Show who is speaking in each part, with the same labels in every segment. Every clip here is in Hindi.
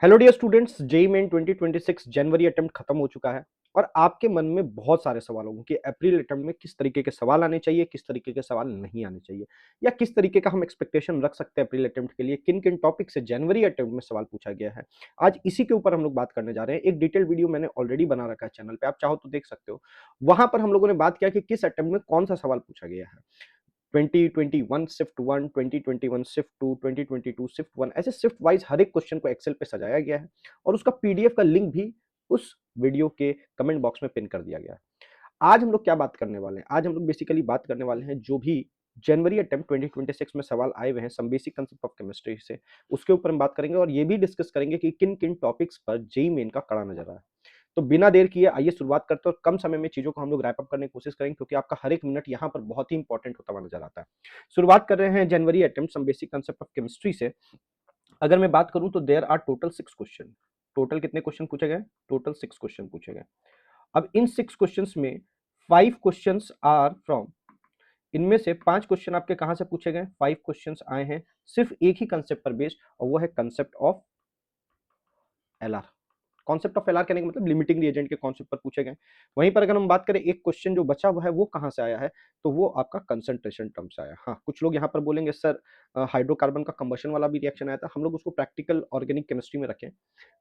Speaker 1: Hello dear students, JEE Main 2026 जनवरी अटेम्प्ट खत्म हो चुका है और आपके मन में बहुत सारे सवाल होंगे कि अप्रैल अटेम्प्ट में किस तरीके के सवाल आने चाहिए, किस तरीके के सवाल नहीं आने चाहिए, या किस तरीके का हम एक्सपेक्टेशन रख सकते हैं अप्रैल अटेम्प्ट के लिए, किन किन टॉपिक से जनवरी अटेम्प्ट में सवाल पूछा गया है। आज इसी के ऊपर हम लोग बात करने जा रहे हैं। एक डिटेल वीडियो मैंने ऑलरेडी बना रखा है चैनल पे, आप चाहो तो देख सकते हो। वहां पर हम लोगों ने बात किया कि किस अटेम्प्ट में कौन सा सवाल पूछा गया है। 2021 शिफ्ट 1, 2021 शिफ्ट 2, 2022 शिफ्ट 1, ऐसे शिफ्ट वाइज हर एक क्वेश्चन को एक्सेल पे सजाया गया है और उसका पीडीएफ का लिंक भी उस वीडियो के कमेंट बॉक्स में पिन कर दिया गया है। आज हम लोग क्या बात करने वाले हैं? आज हम लोग बेसिकली बात करने वाले हैं जो भी जनवरी अटेम्प्ट 2026 में सवाल आए हुए हैं some basic concept of chemistry से, उसके ऊपर हम बात करेंगे और ये भी डिस्कस करेंगे कि किन किन टॉपिक्स पर जेईई मेन का कड़ा नजर रहा है। तो बिना देर किए आइए शुरुआत करते हैं और कम समय में चीजों को हम लोग रैप अप करने की कोशिश करेंगे, क्योंकि आपका हर एक मिनट यहाँ पर बहुत ही इंपॉर्टेंट होता हुआ नजर आता है। शुरुआत कर रहे हैं January attempt some basic concept of chemistry से। अगर मैं बात करूं तो there are total 6 question. Total कितने क्वेश्चन पूछे गए? टोटल 6 क्वेश्चन पूछे गए। अब इन 6 क्वेश्चंस में 5 क्वेश्चंस आर फ्रॉम, इनमें से 5 क्वेश्चन आपके कहां से पूछे गए? 5 क्वेश्चंस आए हैं सिर्फ एक ही कंसेप्ट पर बेस्ड, और वो है concept of LR. Concept of LR कहने का मतलब लिमिटिंग रिएजेंट के कॉन्सेप्ट पर पूछे गए। वहीं पर अगर हम बात करें एक क्वेश्चन जो बचा हुआ है वो कहां से आया है, तो वो आपका कंसंट्रेशन टर्म से आया। हाँ, कुछ लोग यहाँ पर बोलेंगे सर हाइड्रोकार्बन का कंबशन वाला भी रिएक्शन आया था। हम लोग उसको प्रैक्टिकल ऑर्गेनिक केमिस्ट्री में रखें।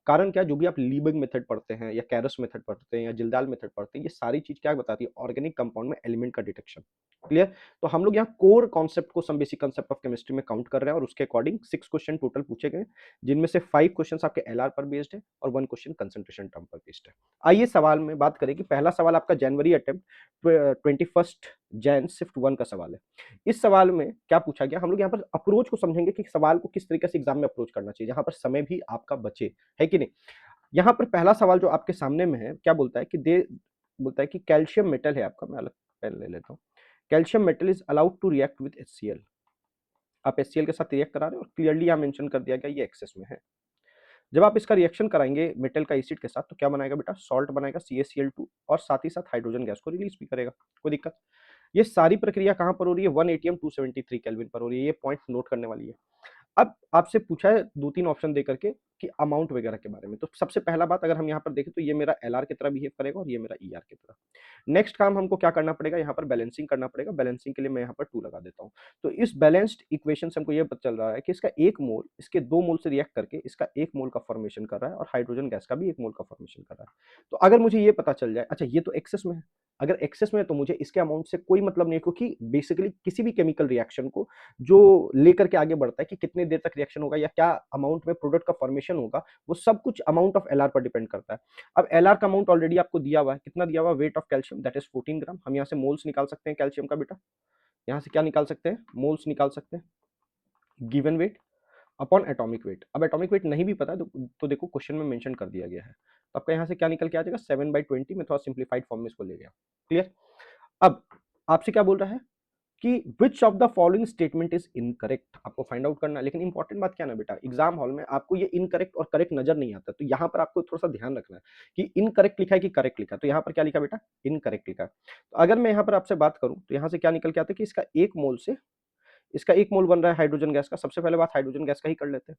Speaker 1: कारण क्या, जो भी आप लीबिग मेथड पढ़ते हैं या कैरस मेथड पढ़ते हैं या जिल्दाल मेथड पढ़ते हैं, ये सारी चीज क्या बताती है? ऑर्गेनिक कंपाउंड में एलिमेंट का डिटेक्शन। क्लियर? तो हम लोग यहाँ कोर कॉन्सेप्ट को some basic concept of chemistry में काउंट कर रहे हैं और उसके अकॉर्डिंग 6 क्वेश्चन टोटल पूछे गए, जिनमें से 5 क्वेश्चन आपके एलआर पर बेस्ड है और 1 क्वेश्चन कंसंट्रेशन टर्म पर बेस्ड है। आइए सवाल में बात करें कि पहला सवाल आपका जनवरी अटेम्प्ट 21 जैन शिफ्ट 1 का सवाल है। इस सवाल में क्या पूछा गया, हम लोग यहाँ पर अप्रोच को समझेंगे कि सवाल को किस तरीके से एग्जाम में अप्रोच करना चाहिए जहां पर समय भी आपका बचे, है कि नहीं। यहाँ पर पहला सवाल जो आपके सामने में है, क्या बोलता है कि दे बोलता है कि कैल्शियम मेटल है आपका, मैं अलग पेन ले लेता हूँ। Calcium metal is allowed to react with HCl। आप HCl के साथ रिएक्ट करा रहे हो और क्लियरली यहाँ मेंशन कर दिया गया ये एक्सेस में है। जब आप इसका रिएक्शन कराएंगे मेटल का एसिड के साथ तो क्या बनाएगा बेटा? सॉल्ट बनाएगा CaCl2, और साथ ही साथ हाइड्रोजन गैस को रिलीज भी करेगा। कोई दिक्कत? ये सारी प्रक्रिया कहां पर हो रही है? 1 atm 273 केल्विन पर हो रही है। ये पॉइंट नोट करने वाली है। अब आपसे पूछा है 2-3 ऑप्शन दे करके कि अमाउंट वगैरह के बारे में। तो सबसे पहला बात अगर हम यहाँ पर देखें तो ये मेरा एलआर की तरह बिहेव करेगा और ये मेरा ईआर की तरह। नेक्स्ट काम हमको क्या करना पड़ेगा? यहाँ पर बैलेंसिंग करना पड़ेगा। बैलेंसिंग के लिए मैं यहाँ पर 2 लगा देता हूँ। तो इस बैलेंस्ड इक्वेशन से हमको ये पता चल रहा है कि इसका 1 मोल इसके 2 मोल से रिएक्ट करके इसका 1 मोल का फॉर्मेशन कर रहा है और हाइड्रोजन गैस का भी 1 मोल का फॉर्मेशन कर रहा है। तो अगर मुझे ये पता चल जाए, अच्छा ये तो एक्सेस में है, अगर एक्सेस में है तो मुझे इसके अमाउंट से कोई मतलब नहीं है, क्योंकि बेसिकली किसी भी केमिकल रिएक्शन को जो लेकर के आगे बढ़ता है कि कितने देर तक रिएक्शन होगा या क्या अमाउंट में प्रोडक्ट का फॉर्मेशन होगा, वो सब कुछ अमाउंट ऑफ एलआर पर डिपेंड करता है। अब एलआर का अमाउंट ऑलरेडी आपको दिया हुआ है, कितना दिया हुआ है? Weight of calcium that is 14 ग्राम। हम यहाँ से मोल्स निकाल सकते हैं कैल्शियम का बेटा। यहाँ से क्या निकाल सकते हैं? मोल्स निकाल सकते हैं। Given weight upon atomic weight. अब एटॉमिक वेट नहीं भी पता है तो देखो क्वेश्चन में मेंशन कर दिया गया है। तो आपका यहाँ से क्या निकल के आ जाएगा? 7/20 में थोड़ा सिंप्लीफाइड फॉर्म में इसको ले गया। क्लियर? अब आपसे क्या बोल रहा है कि विच of the following statement is incorrect, आपको फाइंड आउट करना है। लेकिन इंपॉर्टेंट बात क्या है ना बेटा, एग्जाम हॉल में आपको ये इनकरेक्ट और करेक्ट नजर नहीं आता, तो यहाँ पर आपको थोड़ा सा ध्यान रखना है कि इनकरेक्ट लिखा है कि करेक्ट लिखा है। तो यहाँ पर क्या लिखा बेटा? इनकरेक्ट लिखा है। तो अगर मैं यहाँ पर आपसे बात करूं तो यहाँ से क्या निकल के आता है कि इसका एक मोल बन रहा है हाइड्रोजन गैस का। सबसे पहले बात हाइड्रोजन गैस का ही कर लेते हैं।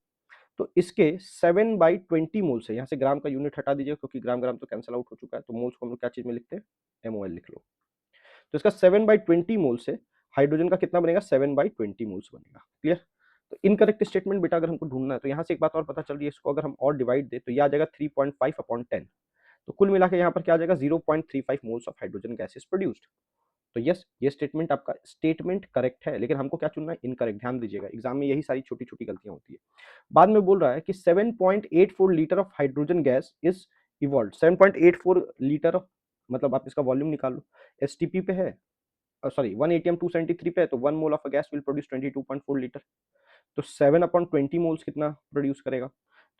Speaker 1: तो इसके 7/20 मोल से, यहाँ से ग्राम का यूनिट हटा दीजिए क्योंकि ग्राम ग्राम तो कैंसिल आउट हो चुका है, तो मोल्स को हम लोग क्या चीज में लिखते हैं? MOL लिख लो। तो इसका 7/20 मोल से हाइड्रोजन का कितना बनेगा? 7/20 मोल्स बनेगा। क्लियर? तो इनकरेक्ट स्टेटमेंट बेटा अगर हमको ढूंढना है तो यहाँ से एक बात और पता चल रही है, इसको अगर हम और डिवाइड दे तो ये आ जाएगा 3.5/10। तो कुल मिला के यहाँ पर क्या आ जाएगा? 0.35 moles of hydrogen gas is produced. तो यस, ये स्टेटमेंट आपका स्टेटमेंट करेक्ट है, लेकिन हमको क्या चुनना है? इनकरेक्ट। ध्यान दीजिएगा एग्जाम में यही सारी छोटी छोटी गलतियां होती है। बाद में बोल रहा है कि 7.84 litre of hydrogen gas is evolve. 7.84 litre मतलब आप इसका वॉल्यूम निकाल लो। STP पे है, सॉरी 1 atm 273 पे है, तो 1 mole of gas will produce 22.4 litre. तो 7/20 मोल्स कितना प्रोड्यूस करेगा?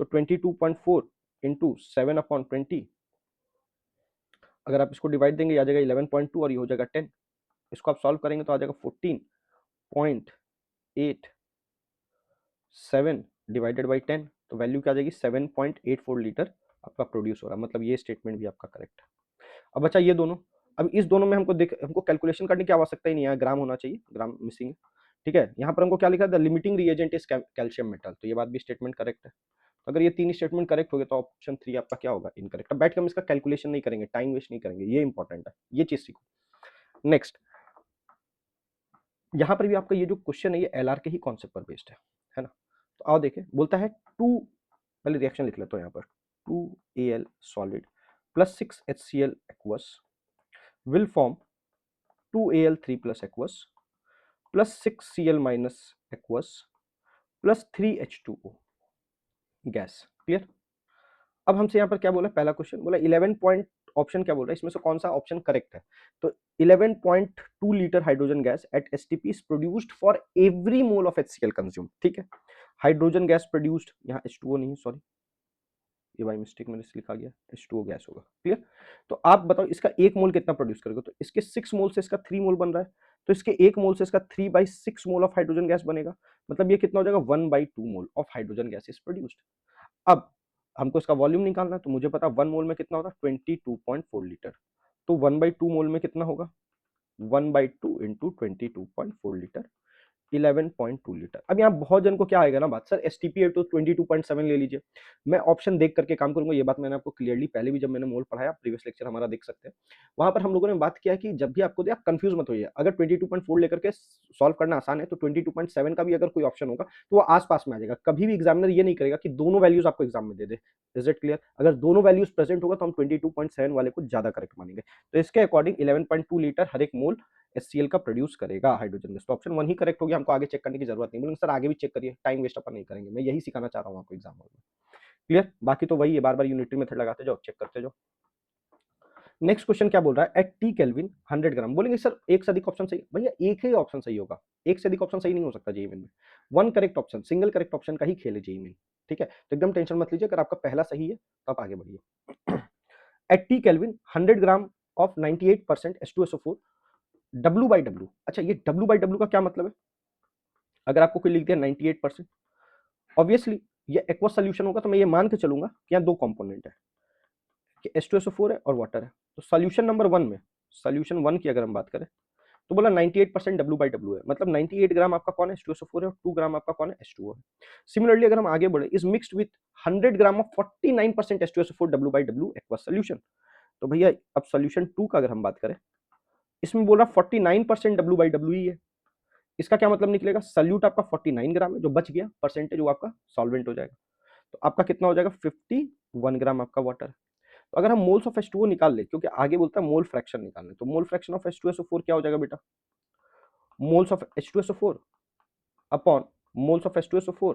Speaker 1: तो 22.4 इंटू 7/20, अगर आप इसको डिवाइड देंगे आ जाएगा 11.2 और ये हो जाएगा 10। इसको आप सॉल्व करेंगे तो आ जाएगा 14.87 डिवाइडेड बाई 10। तो वैल्यू क्या आ जाएगी? 7.84 लीटर आपका प्रोड्यूस हो रहा है। मतलब ये स्टेटमेंट भी आपका करेक्ट है। अब अच्छा ये दोनों, अब इस दोनों में हमको कैलकुलेशन करने की आवश्यकता ही नहीं है, ग्राम होना चाहिए, ग्राम मिसिंग है। ठीक है, यहाँ पर हमको क्या लिखा है? The limiting reagent is calcium metal. तो ये बात भी स्टेटमेंट करेक्ट है। अगर ये 3 स्टेटमेंट करेक्ट हो गए तो ऑप्शन 3 आपका क्या होगा? इनकरेक्ट। अब बैठ के हम इसका कैलकुलेशन नहीं करेंगे, टाइम वेस्ट नहीं करेंगे, ये इंपॉर्टेंट है, ये चीज़ सीखो। नेक्स्ट, यहाँ पर भी आपका ये जो क्वेश्चन है ये एलआर के ही कॉन्सेप्ट पर बेस्ड है ना? तो आओ देखें, बोलता है 2, पहले रिएक्शन लिख लेता हूँ यहाँ पर, 2Al solid plus 6HCl aqueous will form 2Al3 plus aqueous plus 6Cl minus aqueous plus 3H2O gas. Clear? अब हमसे यहाँ पर क्या बोला, पहला क्वेश्चन बोला 11 पॉइंट, ऑप्शन क्या बोल रहा है इसमें से कौन सा ऑप्शन करेक्ट है? तो 11.2 litre hydrogen gas at STP is produced for every mole of HCl consume. ठीक है, हाइड्रोजन गैस प्रोड्यूस्ड, यहाँ H2O नहीं, सॉरी ये बाय मिस्टेक मैंने लिखा गया, H2O गैस होगा। क्लियर? तो आप बताओ इसका 1 मोल कितना प्रोड्यूस करेगा? तो इसके 6 मोल से इसका 3 मोल बन रहा है, तो इसके 1 मोल से इसका 3/6 मोल ऑफ हाइड्रोजन गैस बनेगा, मतलब ये कितना हो जाएगा? 1/2 mole of hydrogen gas is produced. अब हमको इसका वॉल्यूम निकालना है, तो मुझे पता 1 मोल में कितना होता है? 22.4 लीटर। तो 1/2 मोल में कितना होगा? 1/2 इंटू 22.4 लीटर, 11.2 लीटर। अब यहाँ बहुत जन को क्या आएगा ना बात, सर एसटीपी है तो 22.7 ले लीजिए। मैं ऑप्शन देख करके काम करूंगा, ये बात मैंने आपको क्लियरली पहले भी जब मैंने मोल पढ़ाया, प्रीवियस लेक्चर हमारा देख सकते हैं, वहां पर हम लोगों ने बात किया कि जब भी आपको दे आप कंफ्यूज मत होइए। अगर 22.4 लेकर के सॉल्व करना आसान है तो 22.7 का भी अगर कोई ऑप्शन होगा तो वो आसपास में आ जाएगा। कभी भी एग्जामिनर ये नहीं करेगा कि दोनों वैल्यूज आपको एग्जाम में दे दे। Is it clear? अगर दोनों वैल्यूज प्रेजेंट होगा तो हम 22.7 वाले को ज्यादा करेक्ट मानेंगे। तो इसके अकॉर्डिंग 11.2 लीटर हर एक मोल HCl का प्रोड्यूस करेगा हाइड्रोजन गैस। तो ऑप्शन 1 ही करेक्ट हो गया, हमको आगे चेक करने की जरूरत नहीं। बोलेंगे सर आगे भी चेक करिए, टाइम वेस्ट अपन नहीं करेंगे, मैं यही सिखाना चाह रहा हूँ आपको एग्जाम में। क्लियर? बाकी तो वही है, बार बार यूनिटरी मेथड लगाते जाओ, चेक करते जाओ। नेक्स्ट क्वेश्चन क्या बोल रहा है? एट टी केल्विन 100 ग्राम। बोलेंगे सर एक से अधिक ऑप्शन सही, भैया एक ही ऑप्शन सही होगा, एक से अधिक ऑप्शन सही नहीं हो सकता जेईई में। One correct option, single correct option का ही खेल है जेईई में। ठीक है, तो एकदम टेंशन मत लीजिए, अगर आपका पहला सही है तो आप आगे बढ़िए। At T kelvin 100 gram of 98% H2SO4 W by W. अच्छा, ये W बाई डब्ल्यू का क्या मतलब है? अगर आपको कोई लिख दिया 98%, ऑब्वियसली ये एक्वस सोल्यूशन होगा, तो मैं ये मान के चलूंगा कि यहाँ दो कंपोनेंट है कि H2SO4 है और वाटर है। तो सोल्यूशन नंबर 1 में, सोल्यूशन 1 की अगर हम बात करें तो बोला 98% W बाई डब्ल्यू है, मतलब 98 ग्राम आपका कौन है? H2SO4 है, और 2 ग्राम आपका कौन है? H2O है। सिमिलरली अगर हम आगे बढ़े, is mixed with 100 gram of 49% H2SO4 W by W aqueous solution. तो भैया अब सोल्यूशन 2 का अगर हम बात करें, इसमें बोल रहा 49% W बाई डब्ल्यू ही है। इसका क्या मतलब निकलेगा? सल्यूट आपका 49 ग्राम है, जो बच गया परसेंटेज वो आपका सॉल्वेंट हो जाएगा। तो आपका कितना हो जाएगा? 51 ग्राम आपका वाटर। तो अगर हम मोल्स ऑफ H2O निकाल ले, क्योंकि आगे बोलता है मोल फ्रैक्शन निकालने, तो मोल फ्रैक्शन ऑफ H2SO4 क्या हो जाएगा बेटा? Moles of H2SO4 upon moles of H2SO4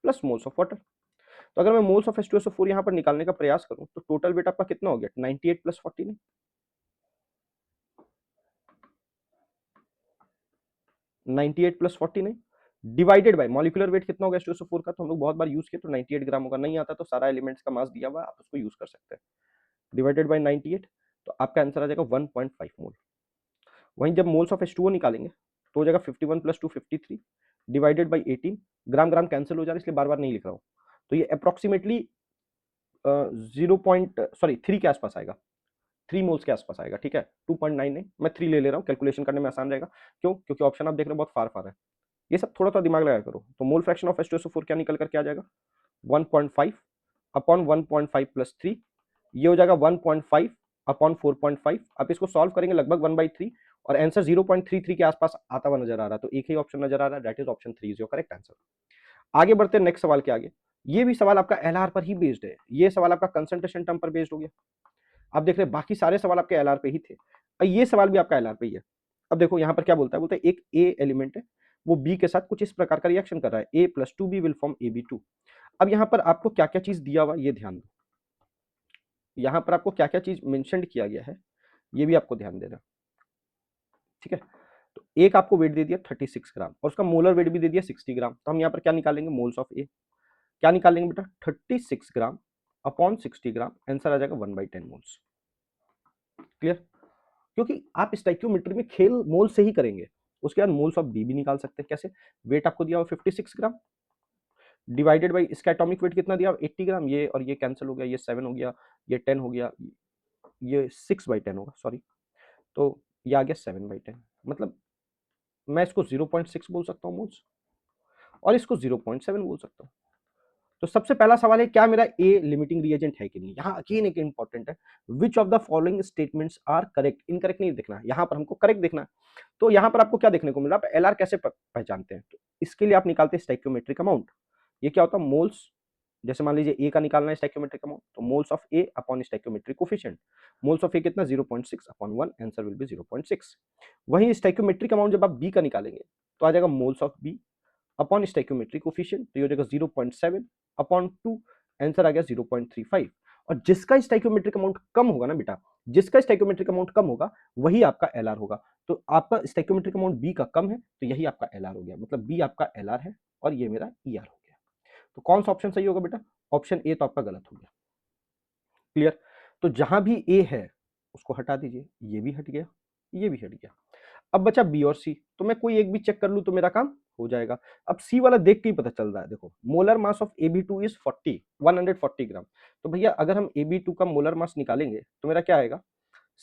Speaker 1: plus moles of water. तो अगर मैं मोल्स ऑफ H2SO4 यहाँ पर निकालने का प्रयास करूं तो टोटल वेट आपका कितना हो गया? 98 plus 49, 98 plus 49 divided by molecular weight कितना होगा H2SO4 का, तो हम लोग बहुत बार यूज किए, तो 98 ग्राम होगा। नहीं आता तो सारा एलिमेंट्स का मास दिया हुआ है, आप उसको यूज कर सकते हैं, डिवाइडेड बाय 98, तो आपका आंसर आ जाएगा 1.5 मोल। वहीं जब मोल्स ऑफ H2O निकालेंगे तो हो जाएगा 51 plus 2 53 divided by 18, gram gram cancel हो जा रहा है इसलिए बार बार नहीं लिख रहा हूँ। तो ये अप्रोक्सीमेटली 3 के आसपास आएगा, 3 मोल्स के आसपास आएगा। ठीक है, 2.9 नहीं, मैं 3 ले ले रहा हूँ, कैलकुलेशन करने में आसान रहेगा। क्यों? क्योंकि ऑप्शन आप देख रहे हो बहुत फार फार है, ये सब थोड़ा सा दिमाग लगाया करो। तो मोल फ्रैक्शन ऑफ H2SO4 क्या निकल कर क्या आ जाएगा? 1.5 अपॉन 1.5 प्लस 3, ये हो जाएगा 1.5 अपॉन 4.5। आप इसको सॉल्व करेंगे लगभग 1/3, और आंसर 0.33 के आसपास आता हुआ नजर आ रहा है। तो एक ही ऑप्शन नजर आ रहा है, that is option 3 is your correct answer. आगे बढ़ते हैं नेक्स्ट सवाल के आगे। ये भी सवाल आपका एलआर पर ही बेस्ड है, ये सवाल आपका कंसंट्रेशन टर्म पर बेस्ड हो गया। आप देख रहे हैं बाकी सारे सवाल आपके एलआर पे ही थे, और ये सवाल भी आपका एलआर पे ही है। अब देखो यहाँ पर क्या बोलता है, बोलता है एक ए एलिमेंट है, वो बी के साथ कुछ इस प्रकार का रिएक्शन कर रहा है, ए plus 2b will form AB2। अब यहाँ पर आपको क्या क्या चीज दिया हुआ ये ध्यान दो, यहाँ पर आपको क्या क्या चीज मेंशन किया गया है ये भी आपको ध्यान देना। ठीक है, तो एक आपको वेट दे दिया 36 ग्राम, और उसका मोलर वेट भी दे दिया 60 ग्राम। तो हम यहाँ पर क्या निकालेंगे? मोल्स ऑफ ए। क्या निकालेंगे बेटा? 36 ग्राम अपॉन 60 ग्राम, आंसर आ जाएगा 1/10 मोल्स। क्लियर? क्योंकि आप स्टोइकियोमेट्री में खेल मोल से ही करेंगे, उसके बाद मोल्स ऑफ बी भी निकाल सकते हैं। कैसे? वेट आपको दिया हुआ 56 ग्राम डिवाइडेड बाई इसका एटॉमिक वेट कितना दिया? 80 ग्राम। ये और ये कैंसिल हो गया, ये 7 हो गया, ये 10 हो गया, ये 6/10 होगा, सॉरी। तो ये आ गया 7/10, मतलब मैं इसको 0.6 बोल सकता हूँ मोल्स, और इसको 0.7 बोल सकता हूँ। तो सबसे पहला सवाल है, क्या मेरा ए लिमिटिंग रिएजेंट है कि नहीं। यहाँ अगेन एक इंपॉर्टेंट है, which of the following statements are correct. Incorrect नहीं देखना, यहाँ पर हमको करेक्ट देखना है। तो यहाँ पर आपको क्या देखने को मिला, आप एल आर कैसे पहचानते हैं। तो इसके लिए आप निकालते हैं स्टोइकियोमेट्रिक अमाउंट। ये क्या होता है, मोल्स। जैसे मान लीजिए ए का निकालना है स्टोइकियोमेट्रिक अमाउंट, तो moles of A upon stoichiometric coefficient. Moles of A कितना, 0.6 अपॉन 1, आंसर विल बी 0.6। वहीं स्टोइकियोमेट्रिक अमाउंट जब आप बी का निकालेंगे तो आ जाएगा moles of B upon stoichiometric coefficient, तो ये हो जाएगा 0.7 अपॉन 2, आंसर आ गया 0.35। और जिसका स्टोइकियोमेट्रिक अमाउंट कम होगा ना बेटा, जिसका स्टोइकियोमेट्रिक अमाउंट कम होगा वही आपका एलआर होगा। तो आपका स्टोइकियोमेट्रिक अमाउंट बी का कम है, तो यही आपका एलआर हो गया, मतलब बी आपका एलआर है और ये मेरा ईआर हो गया। तो कौन सा ऑप्शन सही होगा बेटा, ऑप्शन ए तो आपका गलत हो गया। क्लियर। तो जहां भी ए है उसको हटा दीजिए, ये भी हट गया, ये भी हट गया। अब बचा बी और सी, तो मैं कोई एक भी चेक कर लूं तो मेरा काम हो जाएगा। अब सी वाला देख के ही पता चल रहा है, देखो molar mass of AB2 is 140 ग्राम। तो भैया अगर हम AB2 का मोलर मास निकालेंगे तो मेरा क्या आएगा,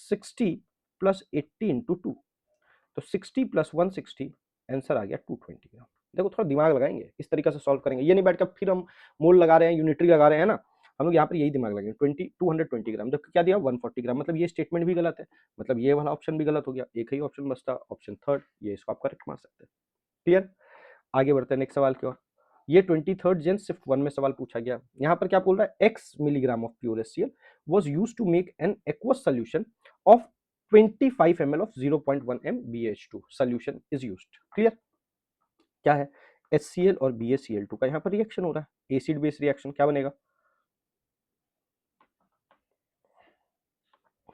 Speaker 1: 60 प्लस 80 इंटू 2, तो 60 प्लस 160, आंसर आ गया 220 ग्राम। देखो थोड़ा दिमाग लगाएंगे, इस तरीके से सॉल्व करेंगे, ये नहीं बैठ कर फिर हम मोल लगा रहे हैं, यूनिटरी लगा रहे हैं ना। हम लोग यहाँ पर यही दिमाग लगाएंगे, 220 ग्राम, जबकि क्या दिया 140 ग्राम, मतलब ये स्टेटमेंट भी गलत है, मतलब ये वाला ऑप्शन भी गलत हो गया। एक ही ऑप्शन बचता, ऑप्शन थर्ड, ये इसको आप करेक्ट मान सकते हैं। क्लियर। आगे बढ़ते हैं नेक्स्ट सवाल की ओर। ये 23rd जेन शिफ्ट 1 में सवाल पूछा गया। यहाँ पर क्या बोल रहा है, x milligram of pure HCl was used to make an aqueous solution of 25 ml of 0.1 m BH2 solution is used। Clear. क्या है, HCl और BaCl2 का यहाँ पर रिएक्शन हो रहा है, एसिड बेस रिएक्शन। क्या बनेगा,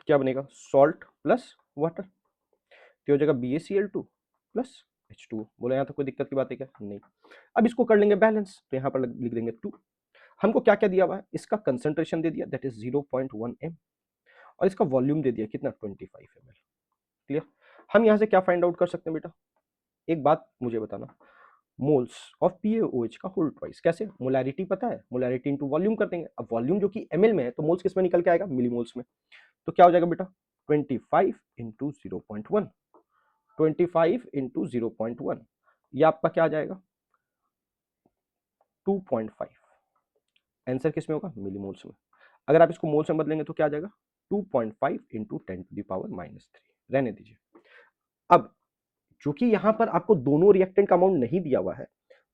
Speaker 1: क्या बनेगा, सॉल्ट प्लस वाटर, तो हो जाएगा BaCl2 प्लस H2। बोले यहाँ तो कोई दिक्कत की बात है क्या, नहीं। अब इसको कर लेंगे बैलेंस, तो यहाँ पर लिख देंगे 2। हमको क्या क्या दिया हुआ है, इसका कंसंट्रेशन दे दिया दैट इज 0.1 m, और इसका वॉल्यूम दे दिया कितना, 25 ml। क्लियर। हम यहाँ से क्या फाइंड आउट कर सकते हैं बेटा, एक बात मुझे बताना, मोल्स ऑफ PaOH का होल ट्वाइस कैसे, मोलैरिटी पता है, मोलैरिटी इनटू वॉल्यूम कर देंगे। अब वॉल्यूम जो कि ml में है तो मोल्स किस में निकल के आएगा, मिलीमोल्स में। तो क्या हो जाएगा बेटा, 25 इंटू 0.1, 25 इंटू 0.1, ये आपका क्या आ जाएगा, 2.5। आंसर किस में होगा, मिलीमोल्स में। अगर आप इसको मोल्स में बदलेंगे तो क्या आ जाएगा, 2.5 इंटू 10⁻³ रहने दीजिए। अब चूंकि यहां पर आपको दोनों रिएक्टेंट का अमाउंट नहीं दिया हुआ है,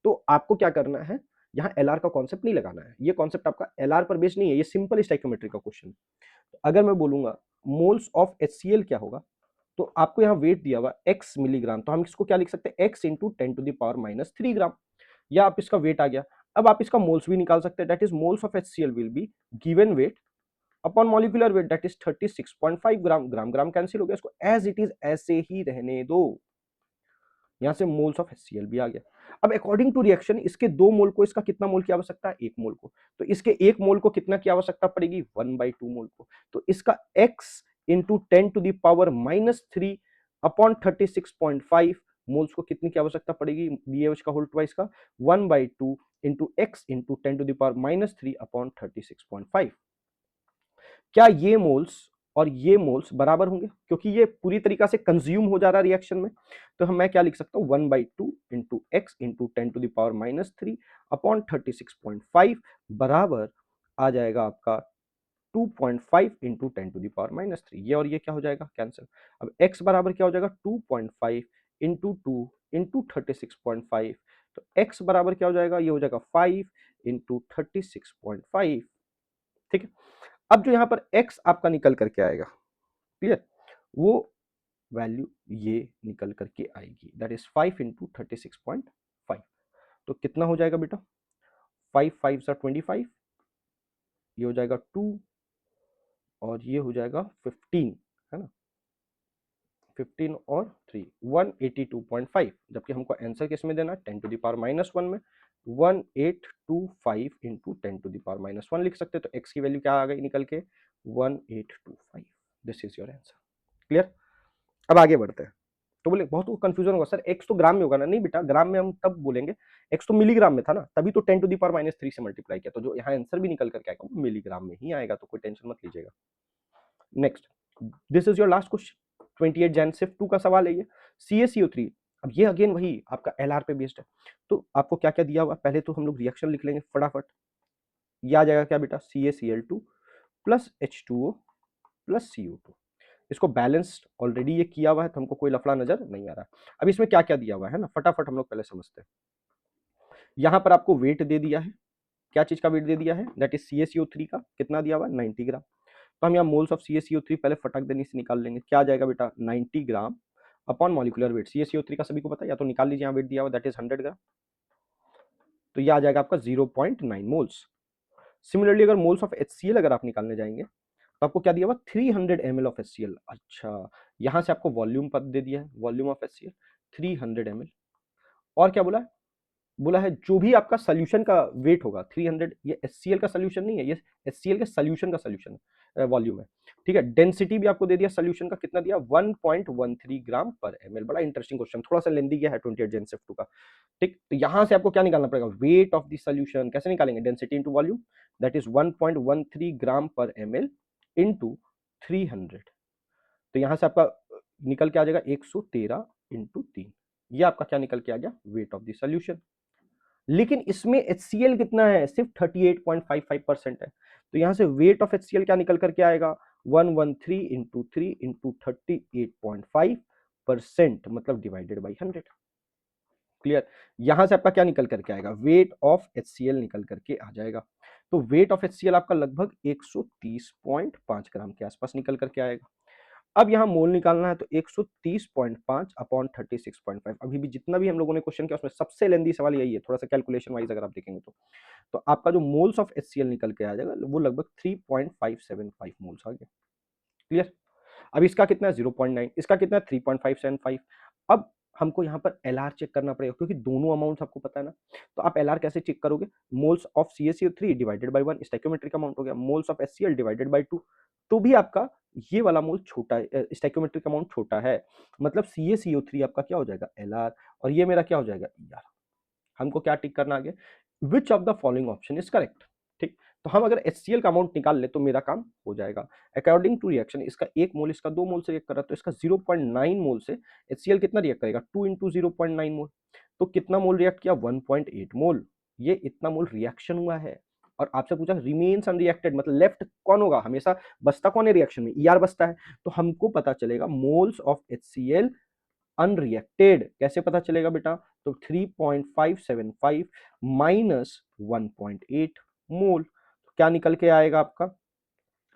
Speaker 1: तो आपको क्या करना है, यहाँ एलआर का कॉन्सेप्ट नहीं लगाना है। ये कॉन्सेप्ट आपका एलआर पर बेस्ड नहीं है, ये सिंपल स्टोइकियोमेट्री का क्वेश्चन। तो अगर मैं बोलूंगा मोल्स ऑफ HCl क्या होगा, तो आपको यहाँ वेट दिया हुआ x मिलीग्राम, तो हम इसको क्या लिख सकते हैं, x इंटू 10⁻³ ग्राम, या आप इसका वेट आ गया। अब आप इसका मोल्स भी निकाल सकते हैं, that is moles of HCl will be given weight upon molecular weight that is 36.5 gram. Gram gram cancel हो गया, इसको एज इट इज ऐसे ही रहने दो। यहां से मोल्स ऑफ HCl भी आ गया। अब अकॉर्डिंग टू रिएक्शन इसके 2 मोल को, इसका कितना मोल की आवश्यकता है, 1 मोल को, तो इसके 1 मोल को कितना की आवश्यकता पड़ेगी, 1/2 मोल को। तो इसका x इंटू 10⁻³ अपॉन 36.5 मोल्स को कितनी की आवश्यकता पड़ेगी, BaOH का होल ट्वाइस का, 1/2 इंटू x इंटू 10⁻³ अपॉन 36.5। क्या ये मोल्स और ये मोल्स बराबर होंगे, क्योंकि ये पूरी तरीका से कंज्यूम हो जा रहा है रिएक्शन में। तो मैं क्या लिख सकता हूँ, 1/2 इंटू एक्स इंटू 10⁻³ अपॉन 36.5 बराबर आ जाएगा आपका 2.5 इंटू 10⁻³। ये और ये क्या हो जाएगा, कैंसिल। अब x बराबर क्या हो जाएगा, 2.5 इंटू 2 इंटू 36.5, तो x बराबर क्या हो जाएगा, ये हो जाएगा 5 इंटू 36.5। ठीक है। अब जो यहाँ पर x आपका निकल करके आएगा, क्लियर, वो वैल्यू ये निकल करके आएगी, दैट इज 5 इंटू 36.5। तो कितना हो जाएगा बेटा, 5 5 25, ये हो जाएगा 2 और ये हो जाएगा 15, है ना, 15 और 3 182.5, जबकि हमको आंसर किस में देना, 10⁻⁻1 में। 1825 इंटू 10⁻⁻1 लिख सकते हैं, तो x की वैल्यू क्या आ गई निकल के, 1825। This is your answer. Clear. अब आगे बढ़ते हैं। तो बोले बहुत कंफ्यूजन होगा सर, x तो ग्राम में होगा ना, नहीं बेटा, ग्राम में हम तब बोलेंगे, x तो मिलीग्राम में था ना, तभी तो 10⁻³ से मल्टीप्लाई किया, तो जो यहाँ आंसर भी निकल करके आएगा वो मिलीग्राम में ही आएगा, तो कोई टेंशन मत लीजिएगा। Next, this is your last question, 28 Jain shift 2 का सवाल है ये, CaCO3। अब ये अगेन वही आपका LR पे बेस्ड है। तो आपको क्या क्या दिया हुआ, पहले तो हम लोग रिएक्शन लिख लेंगे फटाफट। ये आ जाएगा क्या बेटा, CaCl2 plus H2O plus CO2। इसको बैलेंस ऑलरेडी ये किया हुआ है, तो हमको कोई लफड़ा नजर नहीं आ रहा। अब इसमें क्या क्या दिया हुआ है ना, फटाफट हम लोग पहले समझते हैं। यहां पर आपको वेट दे दिया है, क्या चीज का वेट दे दिया है, दैट इज CaCO3 का, कितना दिया हुआ है, 90 ग्राम। तो हम यहाँ मोल्स ऑफ CaCO3 पहले फटक देने से निकाल लेंगे, क्या आ जाएगा बेटा, 90 ग्राम अपॉन मॉलिक्यूलर वेट। CaCO3 का सभी को पता है, या तो निकाल लीजिए, यहाँ वेट दिया हुआ दैट इज 100 ग्राम, तो ये आ जाएगा आपका 0.9 मोल्स। सिमिलरली अगर मोल्स ऑफ HCl अगर आप निकालने जाएंगे, तो आपको क्या दिया हुआ, 300 ml ऑफ HCl। अच्छा, यहां से आपको वॉल्यूम पद दे दिया है, वॉल्यूम ऑफ HCl 300 ml। और क्या बोला है, बोला है जो भी आपका सोल्यूशन का वेट होगा 300, ये HCl का सोल्यूशन नहीं है, ये HCl के सोल्यूशन का सोल्यूशन वॉल्यूम है, ठीक है। डेंसिटी भी आपको दे दिया सोल्यूशन का, कितना दिया, 1.13 ग्राम पर ml। बड़ा इंटरेस्टिंग क्वेश्चन, थोड़ा सा लेंदी गया है 28 जेन शिफ्ट 2 का, ठीक। तो यहां से आपको क्या निकालना पड़ेगा, वेट ऑफ द सोल्यूशन। कैसे निकालेंगे, density into volume, that is 1.13 ग्राम पर ml इंटू 300। तो यहां से आपका निकल के आ जाएगा 113 इंटू 3, ये आपका क्या निकल के आ गया, वेट ऑफ द सोल्यूशन। लेकिन इसमें HCl कितना है, सिर्फ 38.55% है। तो यहां से वेट ऑफ HCl क्या निकल करके आएगा, 113 इंटू 3 इंटू 38.5%, मतलब डिवाइडेड बाई 100। क्लियर। यहां से आपका क्या निकल करके आएगा, वेट ऑफ HCl निकल करके आ जाएगा। तो वेट ऑफ HCl आपका लगभग 130.5 ग्राम के आसपास निकल करके आएगा। अब यहाँ मोल निकालना है, तो 130.5 अपॉन 36.5। अभी भी जितना भी हम लोगों ने क्वेश्चन किया उसमें सबसे लेंदी सवाल यही है, थोड़ा सा कैलकुलेशन वाइज अगर आप देखेंगे तो आपका जो मोल्स ऑफ HCl निकल के आ जाएगा वो लगभग 3.575 मोल्स आ गया। क्लियर। अब इसका कितना है, 0.9, इसका कितना है, 3.575। अब हमको यहाँ पर LR चेक करना पड़ेगा, क्योंकि दोनों अमाउंट्स आपको पता है ना। तो आप LR कैसे चेक करोगे, moles of CaCO3 divided by 1 stoichiometric amount हो गया, moles of HCl divided by 2, तो भी आपका ये वाला मोल छोटा है, स्टोइकियोमेट्रिक अमाउंट छोटा है, मतलब CaCO3 आपका क्या हो जाएगा, LR, और ये मेरा क्या हो जाएगा, ER। हमको क्या टिक करना आगे, विच of the following option is correct, ठीक। तो हम अगर HCl का अमाउंट निकाल ले तो मेरा काम हो जाएगा। अकॉर्डिंग टू रिएक्शन, इसका 1 मोल इसका 2 मोल से रिएक्ट कर रहा है, तो इसका 0.9 मोल से HCl कितना रिएक्ट करेगा, 2 इंटू 0.9 मोल, तो कितना मोल रिएक्ट किया, 1.8 मोल। ये इतना मोल रिएक्शन हुआ है। और आपसे पूछा रिमेन्स अनरिएक्टेड, मतलब लेफ्ट कौन होगा, हमेशा बचता कौन है रिएक्शन में, ER बचता है। तो हमको पता चलेगा मोल्स ऑफ HCl अनरिएक्टेड, कैसे पता चलेगा बेटा, तो 3.575 माइनस 1.8 मोल, तो क्या निकल के आएगा आपका,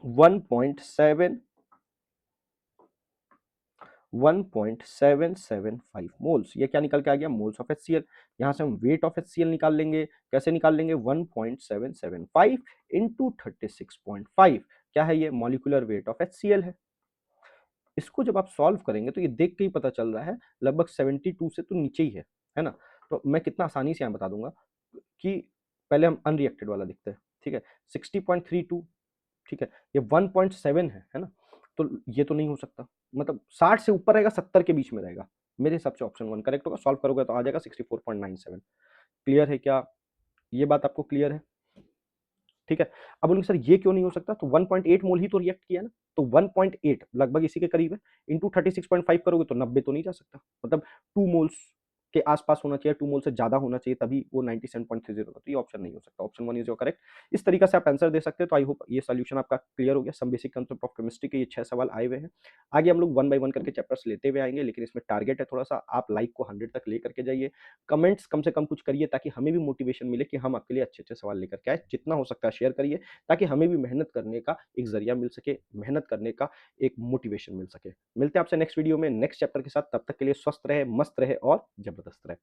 Speaker 1: 1.775 मोल्स। ये क्या निकल के आ गया, मोल्स ऑफ HCl। यहां से हम वेट ऑफ HCl निकाल लेंगे, कैसे निकाल लेंगे, 1.775 इंटू 36.5, क्या है ये, मॉलिक्यूलर वेट ऑफ HCl है। इसको जब आप सॉल्व करेंगे तो ये देख के ही पता चल रहा है लगभग 72 से तो नीचे ही है ना। तो मैं कितना आसानी से यहाँ बता दूंगा कि पहले हम अनरिएक्टेड वाला देखते हैं, ठीक है, 60.32, ठीक है, ये 1.7 है ना। तो ये तो नहीं हो सकता, मतलब 60 से ऊपर रहेगा, 70 के बीच में रहेगा, मेरे हिसाब से ऑप्शन 1 करेक्ट होगा। सॉल्व करोगे तो आ जाएगा 64.97। क्लियर है क्या, ये बात आपको क्लियर है, ठीक है। अब बोलेंगे सर ये क्यों नहीं हो सकता, तो 1.8 मोल ही तो रिएक्ट किया ना, तो 1.8 लगभग इसी के करीब है, इंटू 36.5 करोगे तो 90 तो नहीं जा सकता, मतलब 2 मोल्स के आसपास होना चाहिए, 2 मोल से ज्यादा होना चाहिए, तभी वो 97.30 होगा। तो ये ऑप्शन नहीं हो सकता, ऑप्शन 1 इज योर करेक्ट। इस तरीके से आप आंसर दे सकते हैं। तो आई होप ये सोल्यूशन आपका क्लियर हो गया। Some basic concept of chemistry के ये 6 सवाल आए हुए हैं। आगे हम लोग 1 बाय 1 करके चैप्टर्स लेते हुए आएंगे, लेकिन इसमें टारगेट है थोड़ा सा, आप लाइक को 100 तक ले करके जाइए, कमेंट्स कम से कम कुछ करिए, ताकि हमें भी मोटिवेशन मिले कि हम आपके लिए अच्छे अच्छे सवाल लेकर के आए। जितना हो सकता है शेयर करिए, ताकि हमें भी मेहनत करने का एक जरिया मिल सके, मेहनत करने का एक मोटिवेशन मिल सके। मिलते हैं आपसे नेक्स्ट वीडियो में नेक्स्ट चैप्टर के साथ, तब तक के लिए स्वस्थ रहे, मस्त रहे और जबरदस्त रहे।